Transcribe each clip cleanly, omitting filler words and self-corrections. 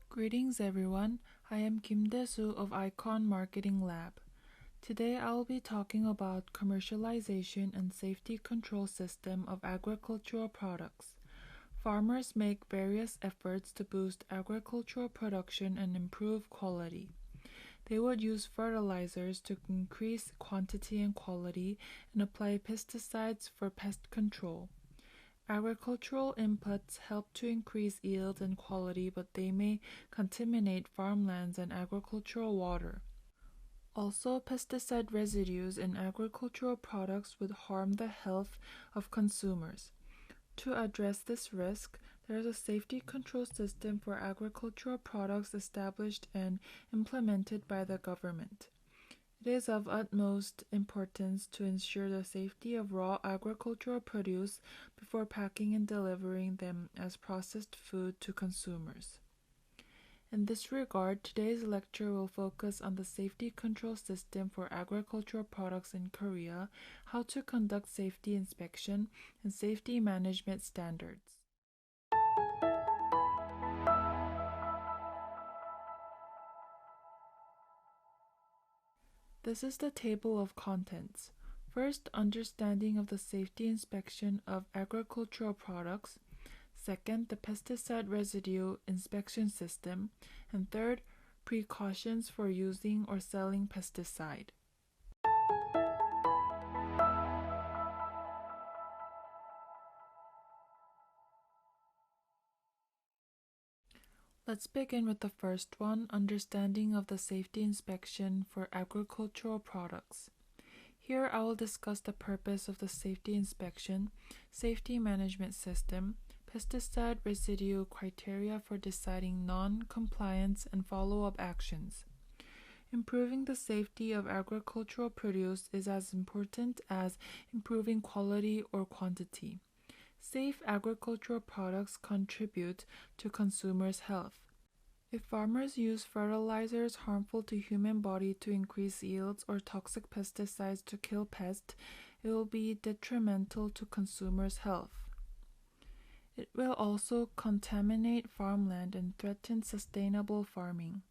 Greetings everyone, I am Kim Dae-soo of Icon Marketing Lab. Today I will be talking about commercialization and safety control system of agricultural products. Farmers make various efforts to boost agricultural production and improve quality. They would use fertilizers to increase quantity and quality and apply pesticides for pest control. Agricultural inputs help to increase yield and quality, but they may contaminate farmlands and agricultural water. Also, pesticide residues in agricultural products would harm the health of consumers. To address this risk, there is a safety control system for agricultural products established and implemented by the government. It is of utmost importance to ensure the safety of raw agricultural produce before packing and delivering them as processed food to consumers. In this regard, today's lecture will focus on the safety control system for agricultural products in Korea, how to conduct safety inspection, and safety management standards. This is the table of contents. First, understanding of the safety inspection of agricultural products. Second, the pesticide residue inspection system. And third, precautions for using or selling pesticide. Let's begin with the first one, understanding of the safety inspection for agricultural products. Here I will discuss the purpose of the safety inspection, safety management system, pesticide residue criteria for deciding non-compliance and follow-up actions. Improving the safety of agricultural produce is as important as improving quality or quantity. Safe agricultural products contribute to consumers' health. If farmers use fertilizers harmful to human body to increase yields or toxic pesticides to kill pests, it will be detrimental to consumers' health. It will also contaminate farmland and threaten sustainable farming.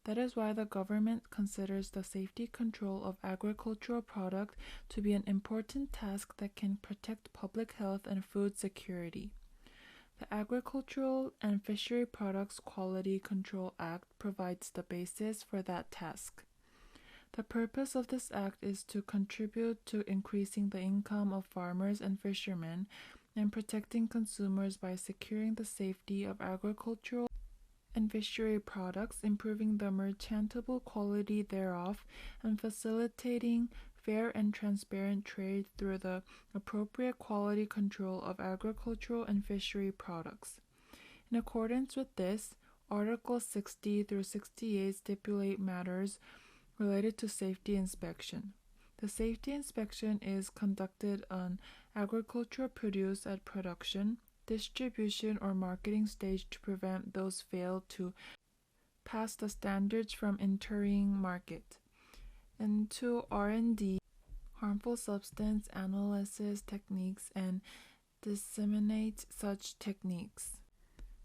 That is why the government considers the safety control of agricultural products to be an important task that can protect public health and food security. The Agricultural and Fishery Products Quality Control Act provides the basis for that task. The purpose of this act is to contribute to increasing the income of farmers and fishermen and protecting consumers by securing the safety of agricultural and fishery products, improving the merchantable quality thereof, and facilitating fair and transparent trade through the appropriate quality control of agricultural and fishery products. In accordance with this, Articles 60 through 68 stipulate matters related to safety inspection. The safety inspection is conducted on agricultural produce at production, distribution, or marketing stage to prevent those fail to pass the standards from entering market. And to R&D, harmful substance analysis techniques, and disseminate such techniques.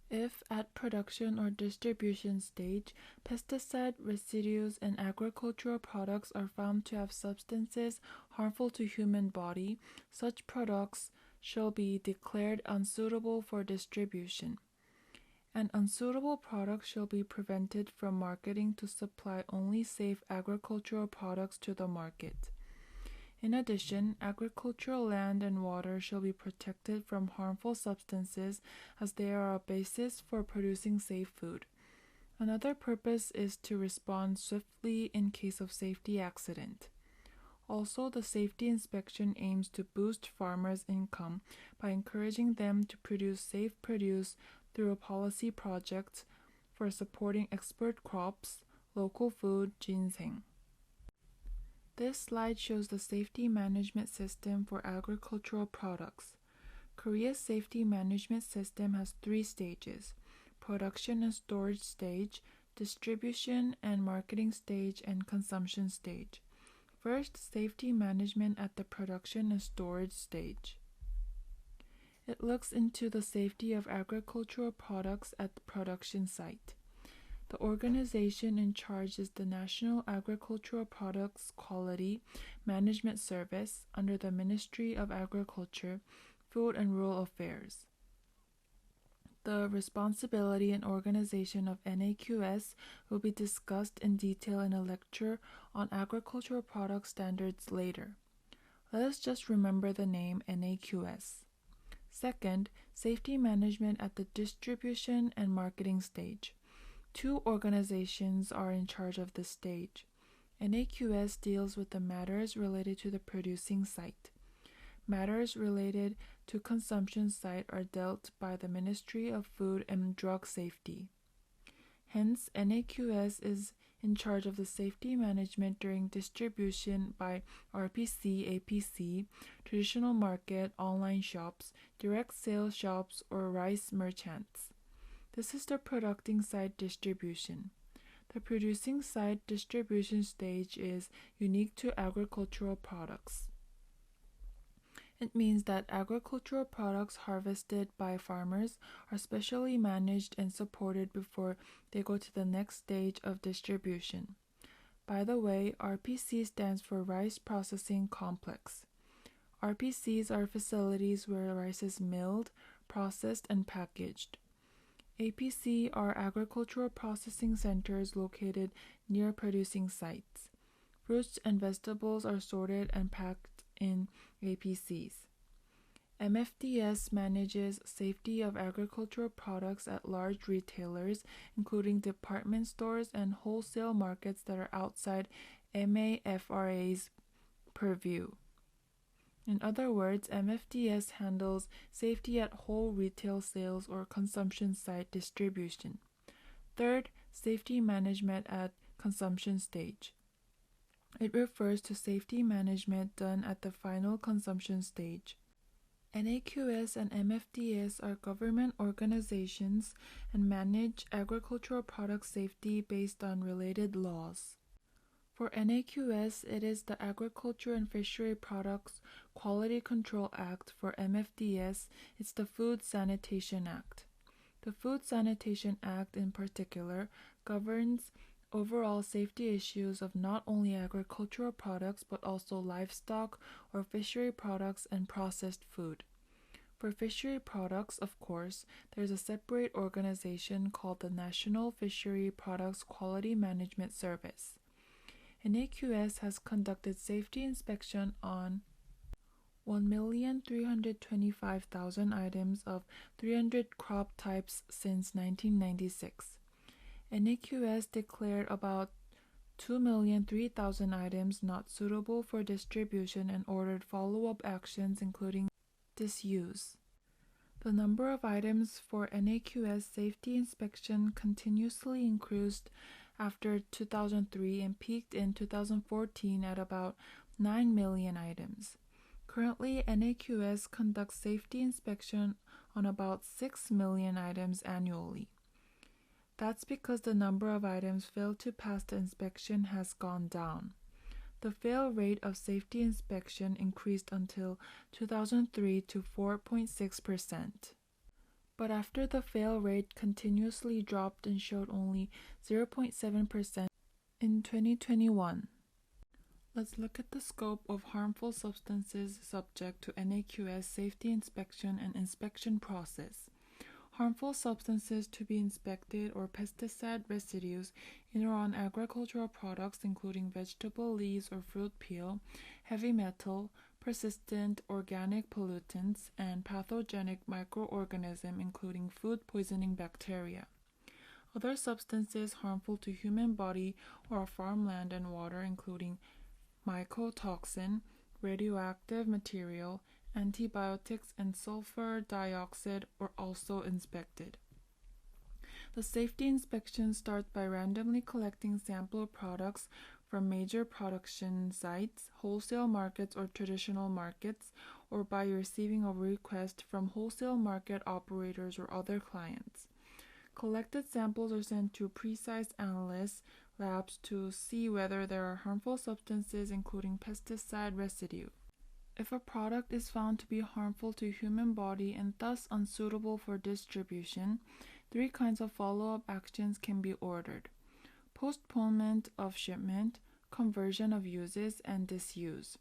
If at production or distribution stage, pesticide residues in agricultural products are found to have substances harmful to human body, such products shall be declared unsuitable for distribution. An unsuitable product shall be prevented from marketing to supply only safe agricultural products to the market. In addition, agricultural land and water shall be protected from harmful substances as they are a basis for producing safe food. Another purpose is to respond swiftly in case of safety accident. Also, the safety inspection aims to boost farmers' income by encouraging them to produce safe produce through a policy project for supporting export crops, local food, ginseng. This slide shows the safety management system for agricultural products. Korea's safety management system has 3 stages: production and storage stage, distribution and marketing stage, and consumption stage. First, safety management at the production and storage stage. It looks into the safety of agricultural products at the production site. The organization in charge is the National Agricultural Products Quality Management Service under the Ministry of Agriculture, Food and Rural Affairs. The responsibility and organization of NAQS will be discussed in detail in a lecture on agricultural product standards later. Let us just remember the name NAQS. Second, safety management at the distribution and marketing stage. Two organizations are in charge of this stage. NAQS deals with the matters related to the producing site. Matters related to consumption site are dealt by the Ministry of Food and Drug Safety. Hence, NAQS is in charge of the safety management during distribution by RPC, APC, traditional market, online shops, direct sales shops, or rice merchants. This is the producing site distribution. The producing site distribution stage is unique to agricultural products. It means that agricultural products harvested by farmers are specially managed and supported before they go to the next stage of distribution. By the way, RPC stands for Rice Processing Complex. RPCs are facilities where rice is milled, processed, and packaged. APC are agricultural processing centers located near producing sites. Fruits and vegetables are sorted and packed in APCs. MFDS manages safety of agricultural products at large retailers, including department stores and wholesale markets that are outside MAFRA's purview. In other words, MFDS handles safety at whole retail sales or consumption site distribution. Third, safety management at consumption stage. It refers to safety management done at the final consumption stage. NAQS and MFDS are government organizations and manage agricultural product safety based on related laws. For NAQS, it is the Agriculture and Fishery Products Quality Control Act. For MFDS, it's the Food Sanitation Act. The Food Sanitation Act, in particular, governs overall safety issues of not only agricultural products but also livestock or fishery products and processed food. For fishery products, of course, there's a separate organization called the National Fishery Products Quality Management Service. NAQS has conducted safety inspection on 1,325,000 items of 300 crop types since 1996. NAQS declared about 2,003,000 items not suitable for distribution and ordered follow-up actions including disuse. The number of items for NAQS safety inspection continuously increased after 2003 and peaked in 2014 at about 9 million items. Currently, NAQS conducts safety inspection on about 6 million items annually. That's because the number of items failed to pass the inspection has gone down. The fail rate of safety inspection increased until 2003 to 4.6%. But after the fail rate continuously dropped and showed only 0.7% in 2021. Let's look at the scope of harmful substances subject to NAQS safety inspection and inspection process. Harmful substances to be inspected or pesticide residues in or on agricultural products including vegetable leaves or fruit peel, heavy metal, persistent organic pollutants, and pathogenic microorganisms including food poisoning bacteria. Other substances harmful to human body or farmland and water including mycotoxin, radioactive material, antibiotics, and sulfur dioxide were also inspected. The safety inspection starts by randomly collecting sample products from major production sites, wholesale markets or traditional markets, or by receiving a request from wholesale market operators or other clients. Collected samples are sent to precise analysis labs to see whether there are harmful substances, including pesticide residue. If a product is found to be harmful to human body and thus unsuitable for distribution, three kinds of follow-up actions can be ordered: postponement of shipment, conversion of uses, and disuse.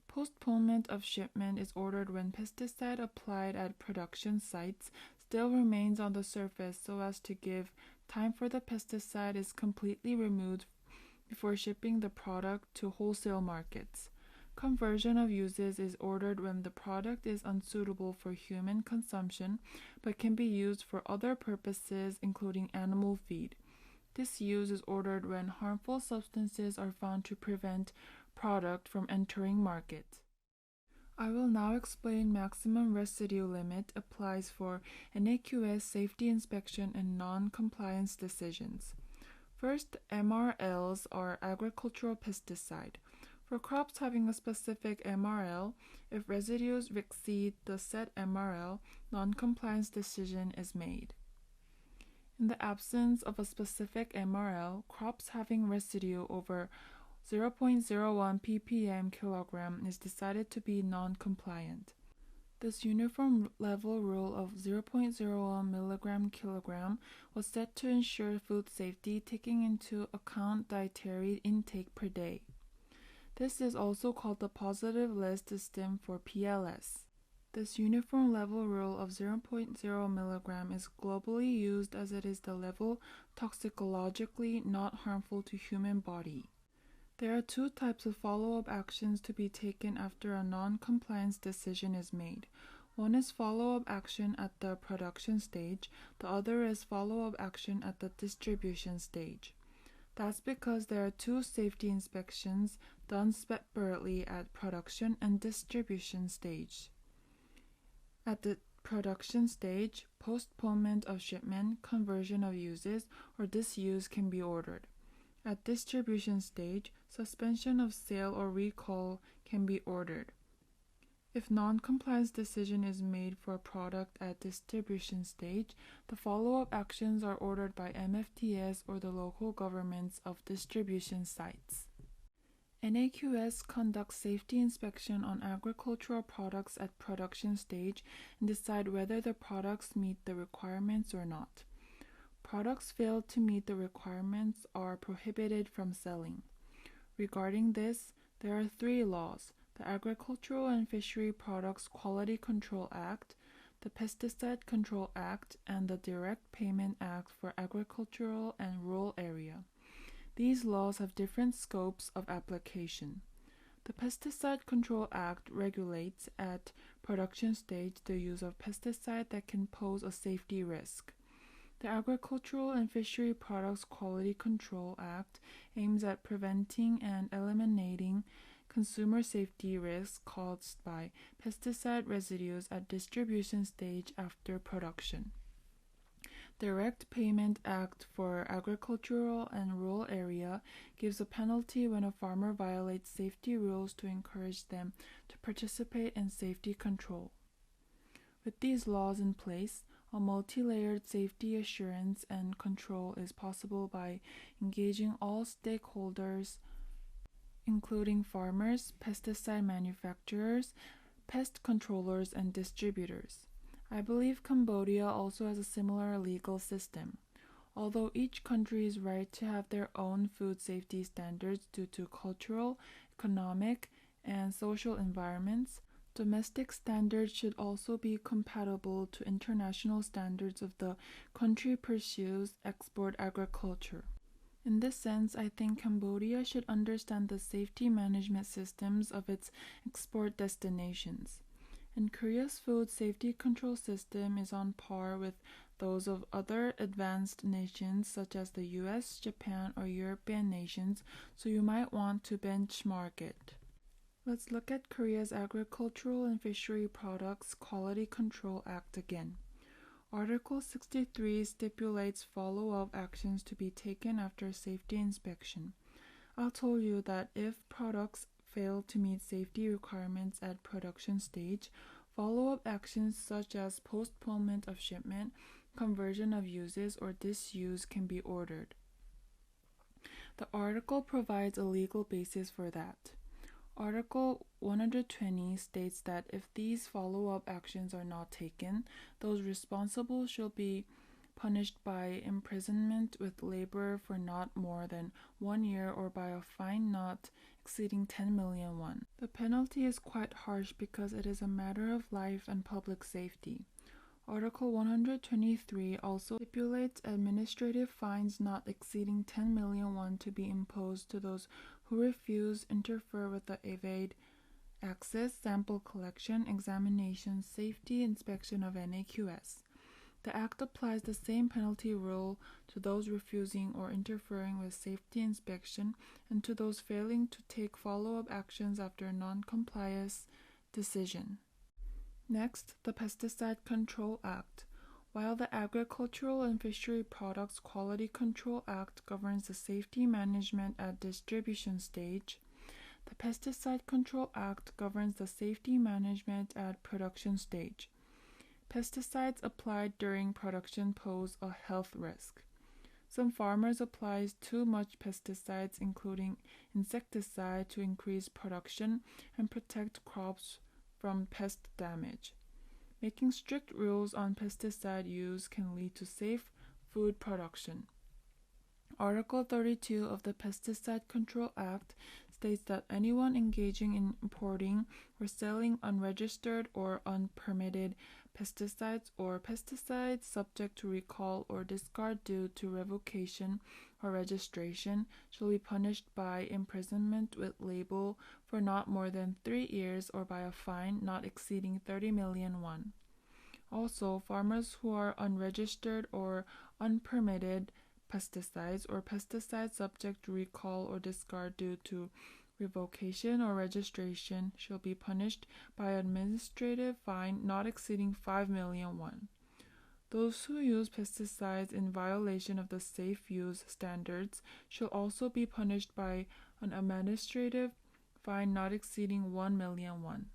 Postponement of shipment is ordered when pesticide applied at production sites still remains on the surface so as to give time for the pesticide is completely removed before shipping the product to wholesale markets. Conversion of uses is ordered when the product is unsuitable for human consumption but can be used for other purposes, including animal feed. Disuse is ordered when harmful substances are found to prevent product from entering market. I will now explain maximum residue limit applies for NAQS safety inspection and non-compliance decisions. First, MRLs are agricultural pesticide. For crops having a specific MRL, if residues exceed the set MRL, non-compliance decision is made. In the absence of a specific MRL, crops having residue over 0.01 ppm kilogram is decided to be non-compliant. This uniform level rule of 0.01 milligram kilogram was set to ensure food safety, taking into account dietary intake per day. This is also called the positive list system for PLS. This uniform level rule of 0.0 milligram is globally used as it is the level toxicologically not harmful to human body. There are two types of follow-up actions to be taken after a non-compliance decision is made. One is follow-up action at the production stage, the other is follow-up action at the distribution stage. That's because there are two safety inspections done separately at production and distribution stage. At the production stage, postponement of shipment, conversion of uses, or disuse can be ordered. At distribution stage, suspension of sale or recall can be ordered. If non-compliance decision is made for a product at distribution stage, the follow-up actions are ordered by MFTS or the local governments of distribution sites. NAQS conducts safety inspection on agricultural products at production stage and decide whether the products meet the requirements or not. Products failed to meet the requirements are prohibited from selling. Regarding this, there are three laws: the Agricultural and Fishery Products Quality Control Act, the Pesticide Control Act, and the Direct Payment Act for agricultural and rural area. These laws have different scopes of application. The Pesticide Control Act regulates at production stage the use of pesticide that can pose a safety risk. The Agricultural and Fishery Products Quality Control Act aims at preventing and eliminating consumer safety risks caused by pesticide residues at distribution stage after production. Direct Payment Act for agricultural and rural area gives a penalty when a farmer violates safety rules to encourage them to participate in safety control. With these laws in place, a multi-layered safety assurance and control is possible by engaging all stakeholders, including farmers, pesticide manufacturers, pest controllers, and distributors. I believe Cambodia also has a similar legal system. Although each country's right to have their own food safety standards due to cultural, economic, and social environments, domestic standards should also be compatible to international standards of the country pursues export agriculture. In this sense, I think Cambodia should understand the safety management systems of its export destinations. And Korea's food safety control system is on par with those of other advanced nations such as the US, Japan, or European nations, so you might want to benchmark it. Let's look at Korea's Agricultural and Fishery Products Quality Control Act again. Article 63 stipulates follow-up actions to be taken after safety inspection. I'll tell you that if products fail to meet safety requirements at production stage, follow-up actions such as postponement of shipment, conversion of uses or disuse can be ordered. The article provides a legal basis for that. Article 120 states that if these follow-up actions are not taken, those responsible shall be punished by imprisonment with labor for not more than 1 year or by a fine not exceeding 10 million won. The penalty is quite harsh because it is a matter of life and public safety. Article 123 also stipulates administrative fines not exceeding 10 million won to be imposed to those who refuse, interfere with the evade, access, sample collection, examination, safety, inspection of NAQS. The Act applies the same penalty rule to those refusing or interfering with safety inspection and to those failing to take follow-up actions after non-compliance decision. Next, the Pesticide Control Act. While the Agricultural and Fishery Products Quality Control Act governs the safety management at distribution stage, the Pesticide Control Act governs the safety management at production stage. Pesticides applied during production pose a health risk. Some farmers apply too much pesticides, including insecticide, to increase production and protect crops from pest damage. Making strict rules on pesticide use can lead to safe food production. Article 32 of the Pesticide Control Act states that anyone engaging in importing or selling unregistered or unpermitted pesticides or pesticides subject to recall or discard due to revocation or registration shall be punished by imprisonment with label for not more than 3 years or by a fine not exceeding 30 million won. Also, farmers who are unregistered or unpermitted pesticides or pesticides subject to recall or discard due to revocation or registration shall be punished by administrative fine not exceeding 5 million won. Those who use pesticides in violation of the safe use standards shall also be punished by an administrative fine not exceeding 1 million won.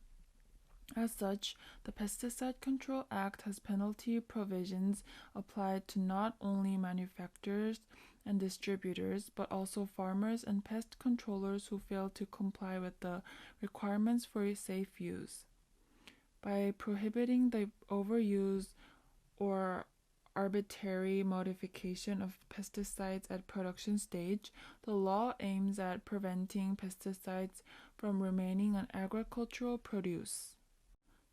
As such, the Pesticide Control Act has penalty provisions applied to not only manufacturers and distributors, but also farmers and pest controllers who fail to comply with the requirements for safe use. By prohibiting the overuse or arbitrary modification of pesticides at production stage, the law aims at preventing pesticides from remaining on agricultural produce.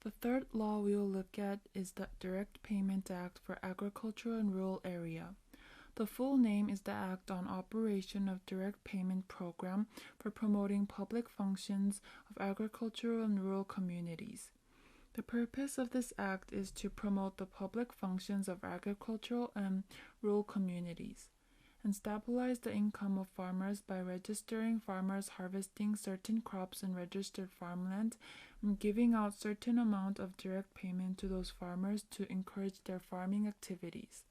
The third law we will look at is the Direct Payment Act for Agriculture and Rural Area. The full name is the Act on Operation of Direct Payment Program for Promoting Public Functions of Agricultural and Rural Communities. The purpose of this act is to promote the public functions of agricultural and rural communities and stabilize the income of farmers by registering farmers harvesting certain crops in registered farmland and giving out certain amount of direct payment to those farmers to encourage their farming activities.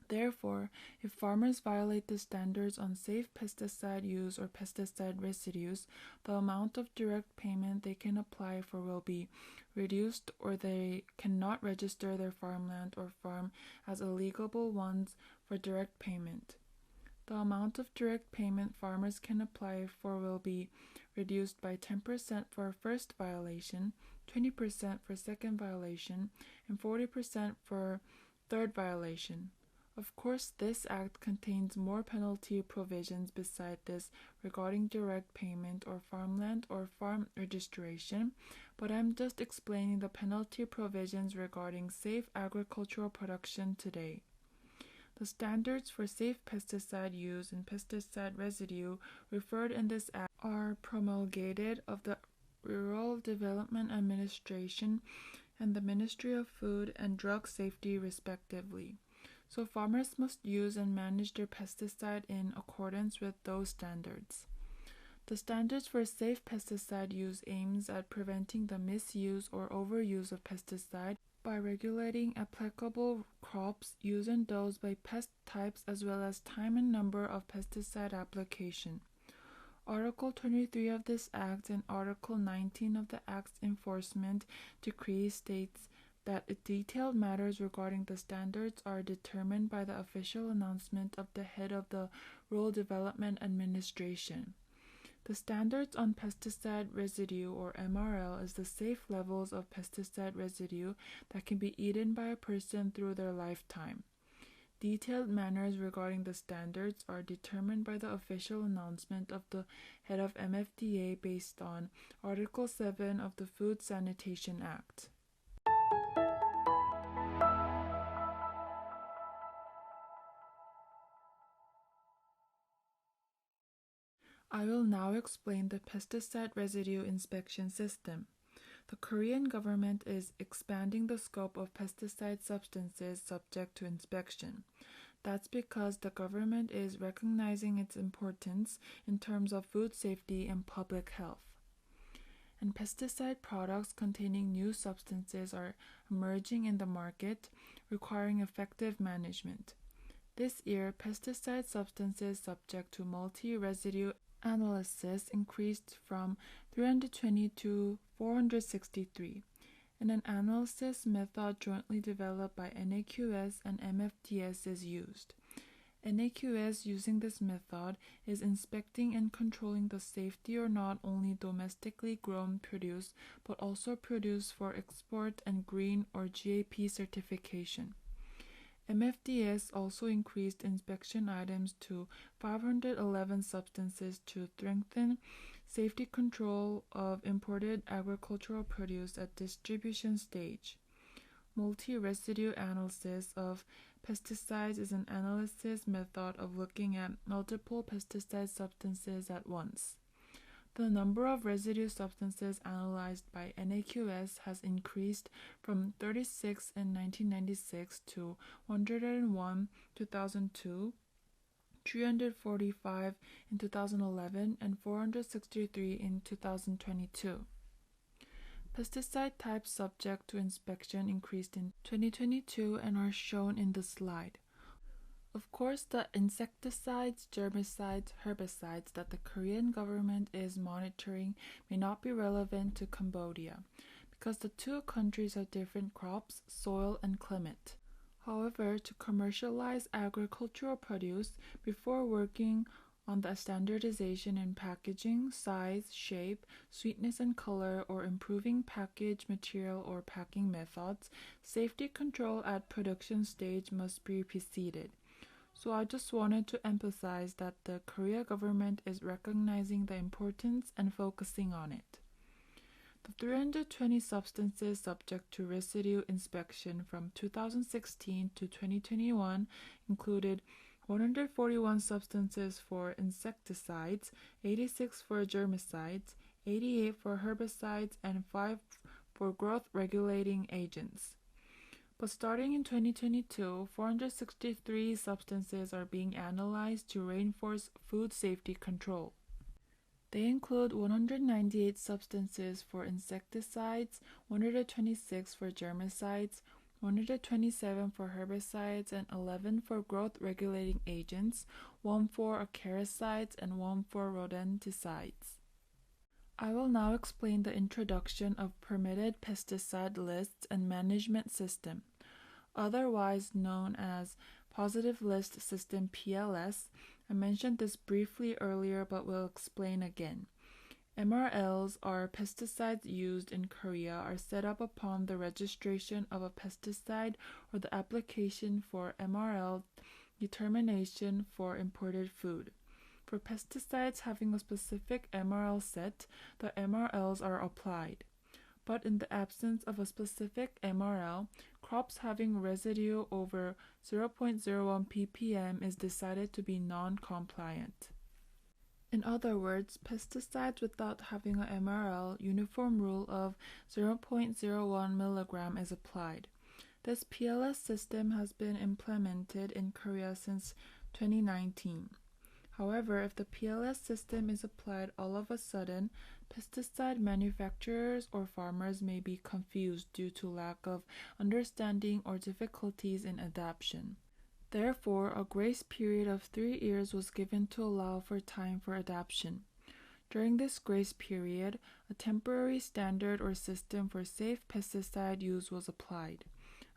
Therefore, if farmers violate the standards on safe pesticide use or pesticide residues, the amount of direct payment they can apply for will be reduced, or they cannot register their farmland or farm as eligible ones for direct payment. The amount of direct payment farmers can apply for will be reduced by 10% for first violation, 20% for second violation, and 40% for third violation. Of course, this act contains more penalty provisions beside this regarding direct payment or farmland or farm registration, but I'm just explaining the penalty provisions regarding safe agricultural production today. The standards for safe pesticide use and pesticide residue referred in this act are promulgated of the Rural Development Administration and the Ministry of Food and Drug Safety respectively. So farmers must use and manage their pesticide in accordance with those standards. The standards for safe pesticide use aims at preventing the misuse or overuse of pesticide by regulating applicable crops, use and dose by pest types, as well as time and number of pesticide application. Article 23 of this Act and Article 19 of the Act's enforcement decree states that detailed matters regarding the standards are determined by the official announcement of the head of the Rural Development Administration. The standards on pesticide residue, or MRL, is the safe levels of pesticide residue that can be eaten by a person through their lifetime. Detailed manners regarding the standards are determined by the official announcement of the head of MFDA based on Article 7 of the Food Sanitation Act. I will now explain the pesticide residue inspection system. The Korean government is expanding the scope of pesticide substances subject to inspection. That's because the government is recognizing its importance in terms of food safety and public health. And pesticide products containing new substances are emerging in the market, requiring effective management. This year, pesticide substances subject to multi-residue analysis increased from 320 to 463, and an analysis method jointly developed by NAQS and MFDS is used. NAQS, using this method, is inspecting and controlling the safety or not only domestically grown produce but also produce for export and green or GAP certification. MFDS also increased inspection items to 511 substances to strengthen safety control of imported agricultural produce at distribution stage. Multi-residue analysis of pesticides is an analysis method of looking at multiple pesticide substances at once. The number of residue substances analyzed by NAQS has increased from 36 in 1996 to 101 in 2002, 345 in 2011, and 463 in 2022. Pesticide types subject to inspection increased in 2022 and are shown in the slide. Of course, the insecticides, germicides, herbicides that the Korean government is monitoring may not be relevant to Cambodia because the two countries have different crops, soil, and climate. However, to commercialize agricultural produce before working on the standardization in packaging, size, shape, sweetness and color, or improving package material or packing methods, safety control at production stage must be preceded. So I just wanted to emphasize that the Korea government is recognizing the importance and focusing on it. The 320 substances subject to residue inspection from 2016 to 2021 included 141 substances for insecticides, 86 for germicides, 88 for herbicides, and 5 for growth-regulating agents. But starting in 2022, 463 substances are being analyzed to reinforce food safety control. They include 198 substances for insecticides, 126 for germicides, 127 for herbicides, and 11 for growth-regulating agents, 1 for acaricides, and 1 for rodenticides. I will now explain the introduction of permitted pesticide lists and management system, otherwise known as Positive List System (PLS). I mentioned this briefly earlier but will explain again. MRLs, or pesticides used in Korea, are set up upon the registration of a pesticide or the application for MRL determination for imported food. For pesticides having a specific MRL set, the MRLs are applied. But in the absence of a specific MRL, crops having residue over 0.01 ppm is decided to be non-compliant. In other words, pesticides without having a MRL uniform rule of 0.01 mg is applied. This PLS system has been implemented in Korea since 2019. However, if the PLS system is applied all of a sudden, pesticide manufacturers or farmers may be confused due to lack of understanding or difficulties in adoption. Therefore, a grace period of 3 years was given to allow for time for adoption. During this grace period, a temporary standard or system for safe pesticide use was applied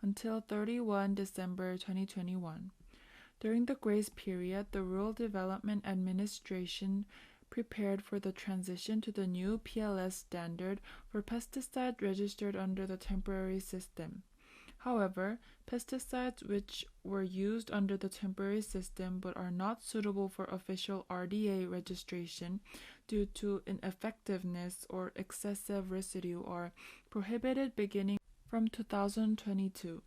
until 31 December 2021. During the grace period, the Rural Development Administration prepared for the transition to the new PLS standard for pesticide registered under the temporary system. However, pesticides which were used under the temporary system but are not suitable for official RDA registration due to ineffectiveness or excessive residue are prohibited beginning from 2022.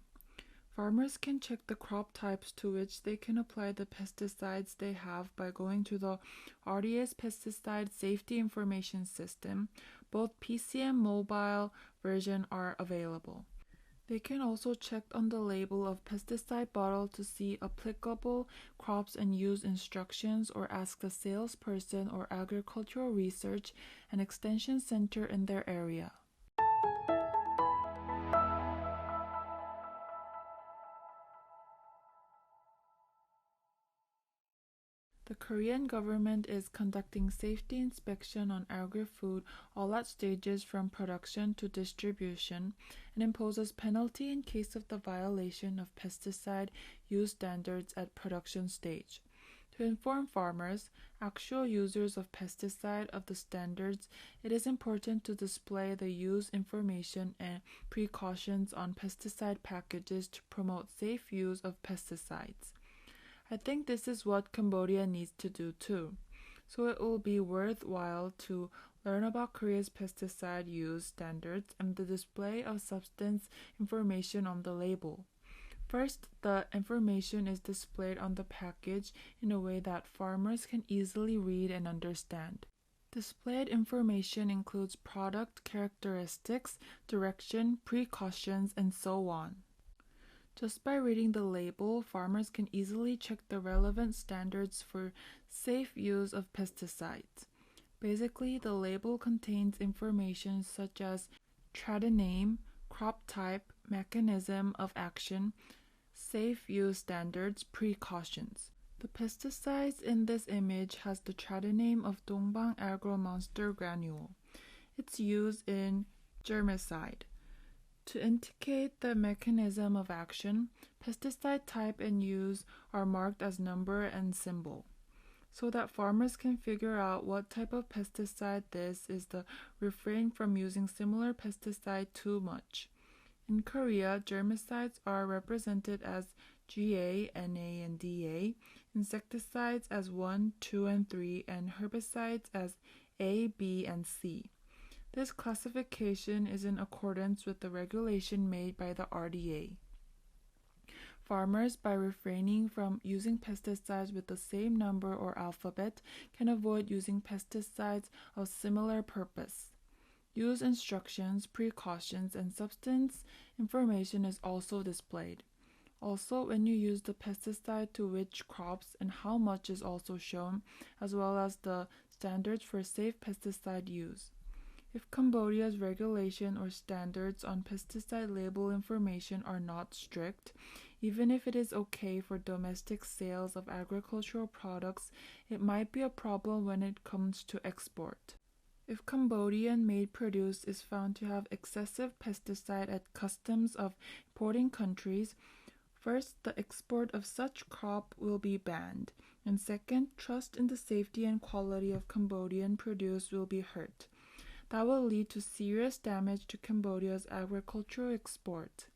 Farmers can check the crop types to which they can apply the pesticides they have by going to the RDA's Pesticide Safety Information System. Both PCM mobile version are available. They can also check on the label of pesticide bottle to see applicable crops and use instructions or ask the salesperson or agricultural research and extension center in their area. The Korean government is conducting safety inspection on agri-food all at stages from production to distribution and imposes penalty in case of the violation of pesticide use standards at production stage. To inform farmers, actual users of pesticide of the standards, it is important to display the use information and precautions on pesticide packages to promote safe use of pesticides. I think this is what Cambodia needs to do too. So it will be worthwhile to learn about Korea's pesticide use standards and the display of substance information on the label. First, the information is displayed on the package in a way that farmers can easily read and understand. Displayed information includes product characteristics, direction, precautions, and so on. Just by reading the label, farmers can easily check the relevant standards for safe use of pesticides. Basically, the label contains information such as trade name, crop type, mechanism of action, safe use standards, precautions. The pesticides in this image has the trade name of Dongbang Agro Monster Granule. It's used in germicide. To indicate the mechanism of action, pesticide type and use are marked as number and symbol, so that farmers can figure out what type of pesticide this is. The refrain from using similar pesticide too much. In Korea, germicides are represented as GA, NA, and DA, insecticides as 1, 2, and 3, and herbicides as A, B, and C. This classification is in accordance with the regulation made by the RDA. Farmers, by refraining from using pesticides with the same number or alphabet, can avoid using pesticides of similar purpose. Use instructions, precautions, and substance information is also displayed. Also, when you use the pesticide to which crops and how much is also shown, as well as the standards for safe pesticide use. If Cambodia's regulation or standards on pesticide label information are not strict, even if it is okay for domestic sales of agricultural products, it might be a problem when it comes to export. If Cambodian-made produce is found to have excessive pesticide at customs of importing countries, first, the export of such crop will be banned, and second, trust in the safety and quality of Cambodian produce will be hurt. That will lead to serious damage to Cambodia's agricultural export.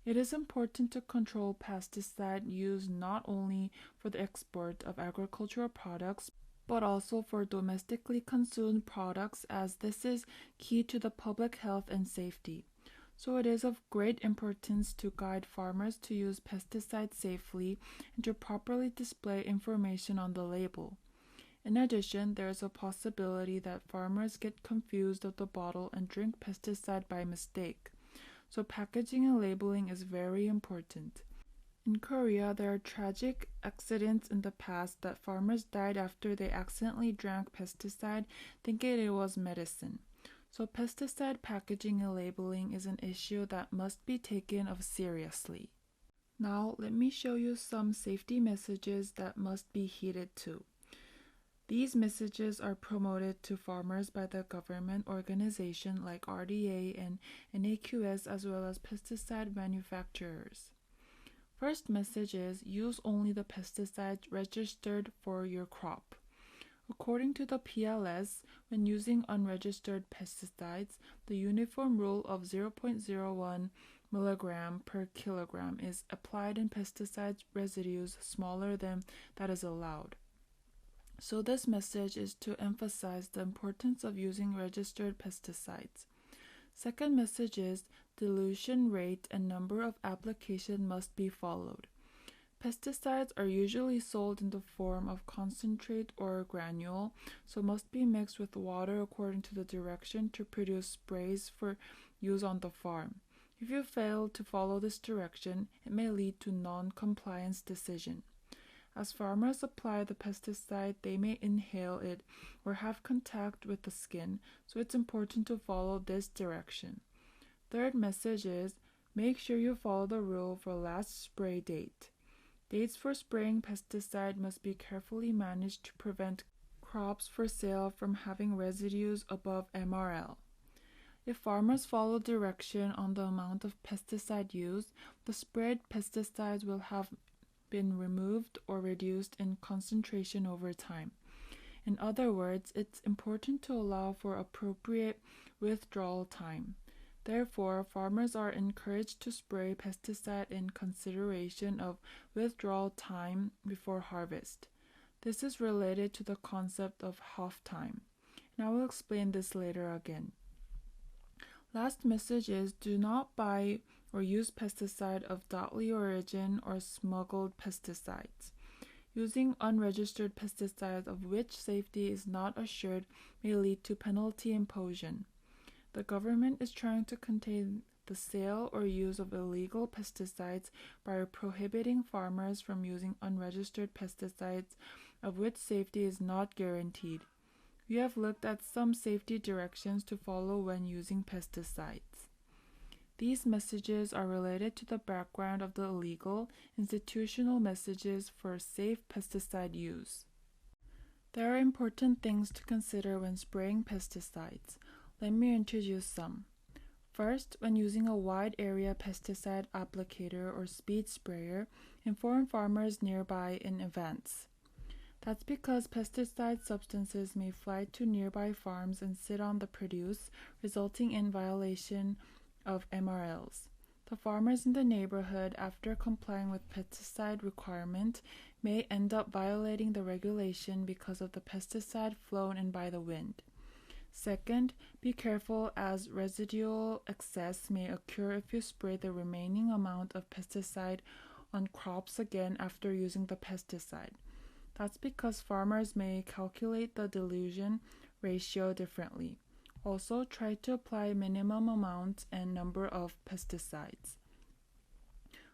It is important to control pesticide use not only for the export of agricultural products, but also for domestically consumed products, as this is key to the public health and safety. So it is of great importance to guide farmers to use pesticides safely and to properly display information on the label. In addition, there is a possibility that farmers get confused of the bottle and drink pesticide by mistake. So packaging and labeling is very important. In Korea, there are tragic accidents in the past that farmers died after they accidentally drank pesticide thinking it was medicine. So pesticide packaging and labeling is an issue that must be taken of seriously. Now, let me show you some safety messages that must be heeded to. These messages are promoted to farmers by the government organization like RDA and NAQS as well as pesticide manufacturers. First message is use only the pesticides registered for your crop. According to the PLS, when using unregistered pesticides, the uniform rule of 0.01 milligram per kilogram is applied in pesticide residues smaller than that is allowed. So this message is to emphasize the importance of using registered pesticides. Second message is dilution rate and number of application must be followed. Pesticides are usually sold in the form of concentrate or granule, so must be mixed with water according to the direction to produce sprays for use on the farm. If you fail to follow this direction, it may lead to non-compliance decision. As farmers apply the pesticide, they may inhale it or have contact with the skin, so it's important to follow this direction. Third message is make sure you follow the rule for last spray date. Dates for spraying pesticide must be carefully managed to prevent crops for sale from having residues above MRL. If farmers follow direction on the amount of pesticide used, the sprayed pesticides will have been removed or reduced in concentration over time. In other words, it's important to allow for appropriate withdrawal time. Therefore, farmers are encouraged to spray pesticide in consideration of withdrawal time before harvest. This is related to the concept of half time, and I will explain this later again. Last message is do not buy or use pesticide of doubtly origin or smuggled pesticides. Using unregistered pesticides of which safety is not assured may lead to penalty imposition. The government is trying to contain the sale or use of illegal pesticides by prohibiting farmers from using unregistered pesticides of which safety is not guaranteed. We have looked at some safety directions to follow when using pesticides. These messages are related to the background of the illegal, institutional messages for safe pesticide use. There are important things to consider when spraying pesticides. Let me introduce some. First, when using a wide area pesticide applicator or speed sprayer, inform farmers nearby in advance. That's because pesticide substances may fly to nearby farms and sit on the produce, resulting in violation of MRLs. The farmers in the neighborhood, after complying with pesticide requirement, may end up violating the regulation because of the pesticide flown in by the wind. Second, be careful as residual excess may occur if you spray the remaining amount of pesticide on crops again after using the pesticide. That's because farmers may calculate the dilution ratio differently. Also, try to apply minimum amount and number of pesticides.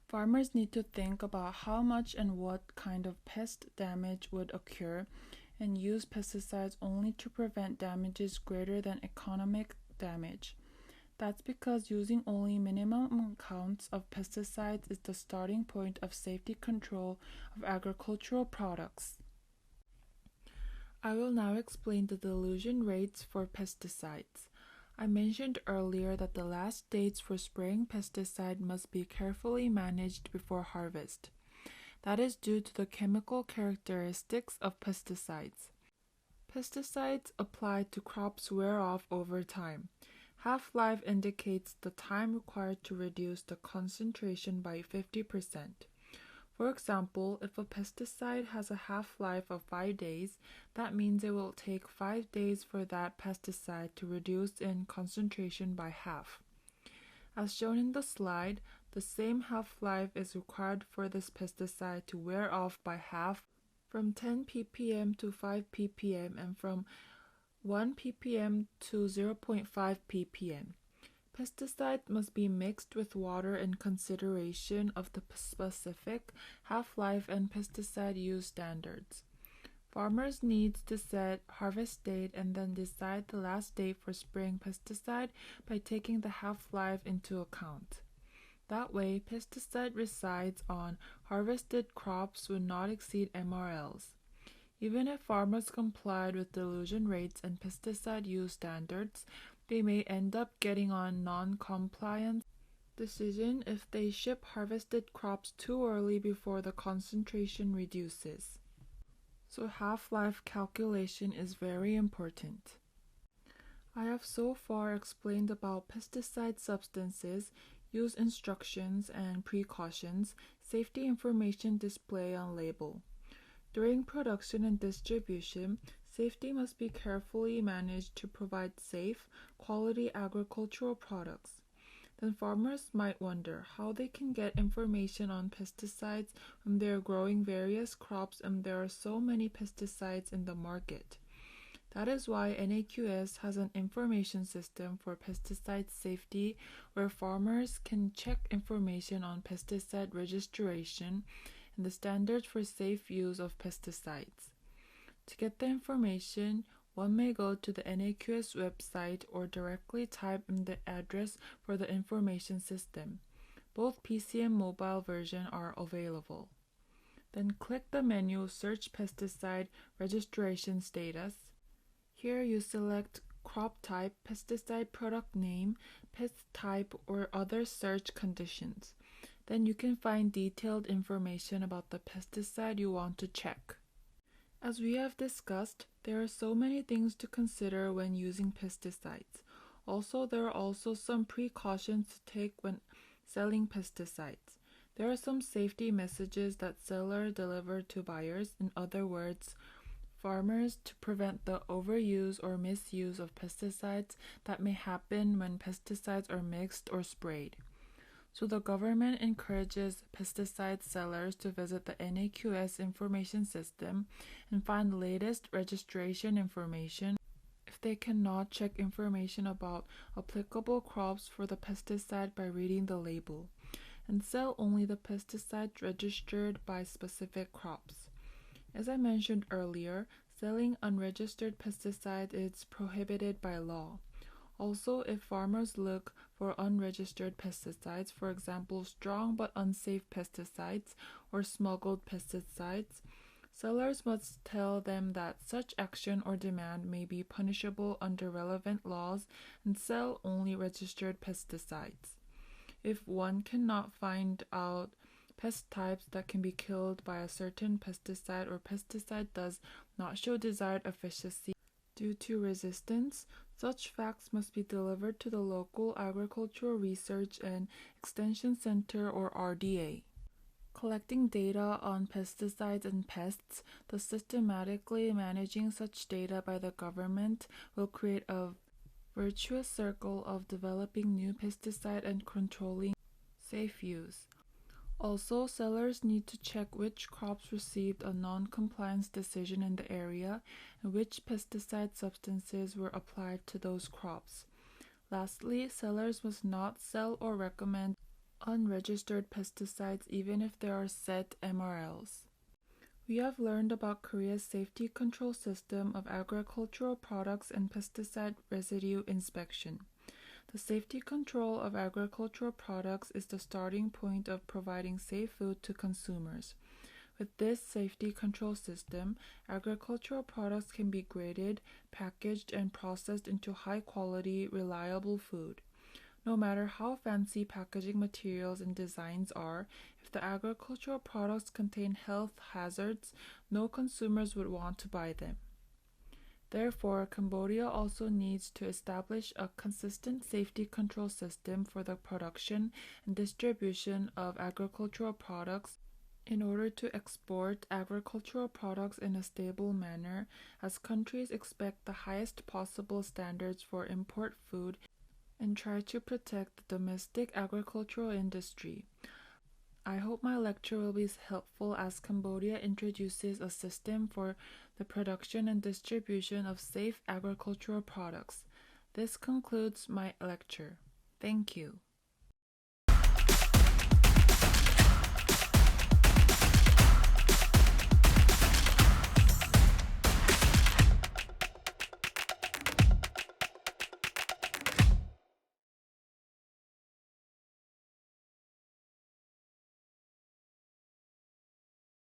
Farmers need to think about how much and what kind of pest damage would occur and use pesticides only to prevent damages greater than economic damage. That's because using only minimum counts of pesticides is the starting point of safety control of agricultural products. I will now explain the dilution rates for pesticides. I mentioned earlier that the last dates for spraying pesticide must be carefully managed before harvest. That is due to the chemical characteristics of pesticides. Pesticides applied to crops wear off over time. Half-life indicates the time required to reduce the concentration by 50%. For example, if a pesticide has a half-life of 5 days, that means it will take 5 days for that pesticide to reduce in concentration by half. As shown in the slide, the same half-life is required for this pesticide to wear off by half from 10 ppm to 5 ppm and from 1 ppm to 0.5 ppm. Pesticides must be mixed with water in consideration of the specific half-life and pesticide use standards. Farmers need to set harvest date and then decide the last date for spraying pesticide by taking the half-life into account. That way, pesticide resides on harvested crops will not exceed MRLs. Even if farmers complied with dilution rates and pesticide use standards, they may end up getting on non-compliance decision if they ship harvested crops too early before the concentration reduces. So half-life calculation is very important. I have so far explained about pesticide substances, use instructions and precautions, safety information display on label. During production and distribution, safety must be carefully managed to provide safe, quality agricultural products. Then farmers might wonder how they can get information on pesticides when they are growing various crops and there are so many pesticides in the market. That is why NAQS has an information system for pesticide safety where farmers can check information on pesticide registration and the standards for safe use of pesticides. To get the information, one may go to the NAQS website or directly type in the address for the information system. Both PC and mobile version are available. Then click the menu Search Pesticide Registration Status. Here you select crop type, pesticide product name, pest type, or other search conditions. Then you can find detailed information about the pesticide you want to check. As we have discussed, there are so many things to consider when using pesticides. Also, there are also some precautions to take when selling pesticides. There are some safety messages that sellers deliver to buyers, in other words, farmers, to prevent the overuse or misuse of pesticides that may happen when pesticides are mixed or sprayed. So the government encourages pesticide sellers to visit the NAQS information system and find the latest registration information if they cannot check information about applicable crops for the pesticide by reading the label, and sell only the pesticides registered by specific crops. As I mentioned earlier, selling unregistered pesticide is prohibited by law. Also, if farmers look for unregistered pesticides, for example, strong but unsafe pesticides or smuggled pesticides, sellers must tell them that such action or demand may be punishable under relevant laws and sell only registered pesticides. If one cannot find out pest types that can be killed by a certain pesticide or pesticide does not show desired efficacy due to resistance, such facts must be delivered to the local Agricultural Research and Extension Center or RDA. Collecting data on pesticides and pests, thus systematically managing such data by the government will create a virtuous circle of developing new pesticide and controlling safe use. Also, sellers need to check which crops received a non-compliance decision in the area and which pesticide substances were applied to those crops. Lastly, sellers must not sell or recommend unregistered pesticides even if there are set MRLs. We have learned about Korea's safety control system of agricultural products and pesticide residue inspection. The safety control of agricultural products is the starting point of providing safe food to consumers. With this safety control system, agricultural products can be graded, packaged, and processed into high-quality, reliable food. No matter how fancy packaging materials and designs are, if the agricultural products contain health hazards, no consumers would want to buy them. Therefore, Cambodia also needs to establish a consistent safety control system for the production and distribution of agricultural products in order to export agricultural products in a stable manner, as countries expect the highest possible standards for import food and try to protect the domestic agricultural industry. I hope my lecture will be helpful as Cambodia introduces a system for the production and distribution of safe agricultural products. This concludes my lecture. Thank you.